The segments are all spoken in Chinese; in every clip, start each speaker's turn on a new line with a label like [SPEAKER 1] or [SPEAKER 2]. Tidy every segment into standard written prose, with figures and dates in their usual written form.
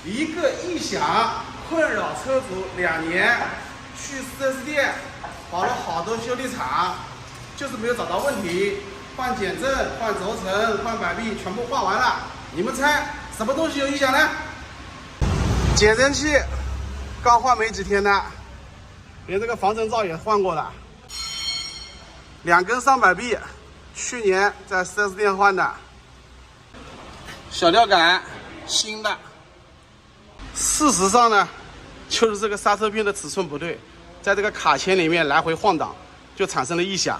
[SPEAKER 1] 一个异响困扰车主2年，去 4S 店跑了好多修理厂，就是没有找到问题。换减震、换轴承、换摆臂，全部换完了。你们猜什么东西有异响呢？减震器刚换没几天呢，连这个防尘罩也换过了。2根上摆臂，去年在 4S 店换的。小吊杆新的。事实上呢，就是这个刹车片的尺寸不对，在这个卡钳里面来回晃荡，就产生了异响。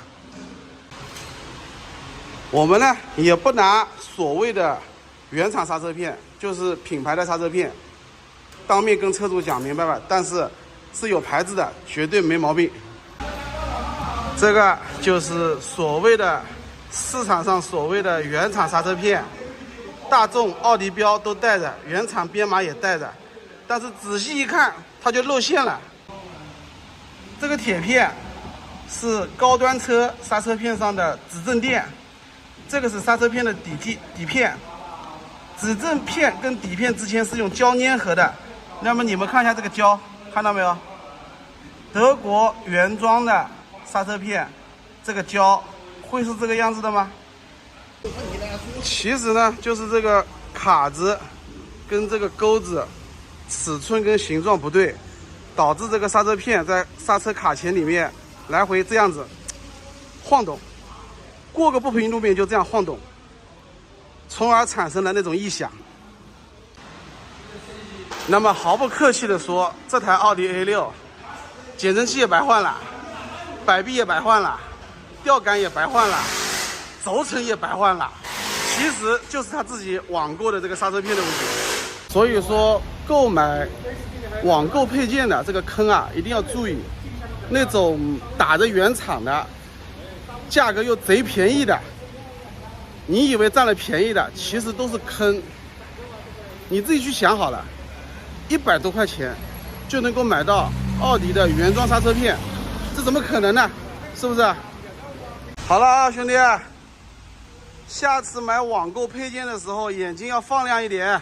[SPEAKER 1] 我们呢也不拿所谓的原厂刹车片，就是品牌的刹车片，当面跟车主讲明白吧，但是是有牌子的，绝对没毛病。这个就是所谓的市场上所谓的原厂刹车片，大众、奥迪标都带着，原厂编码也带着，但是仔细一看，它就露馅了。这个铁片是高端车刹车片上的指正垫，这个是刹车片的底片。指正片跟底片之间是用胶粘合的。那么你们看一下这个胶，看到没有？德国原装的刹车片，这个胶会是这个样子的吗？其实呢，就是这个卡子跟这个钩子尺寸跟形状不对，导致这个刹车片在刹车卡钳里面来回这样子晃动，过个不平路面就这样晃动，从而产生了那种异响。那么毫不客气的说，这台奥迪 A6 减震器也白换了，摆臂也白换了，吊杆也白换了，轴承也白换了，其实就是他自己网购的这个刹车片的问题。所以说购买网购配件的这个坑啊，一定要注意，那种打着原厂的，价格又贼便宜的，你以为占了便宜的，其实都是坑。你自己去想好了，100多块钱就能够买到奥迪的原装刹车片，这怎么可能呢？是不是？好了啊，兄弟，下次买网购配件的时候，眼睛要放亮一点。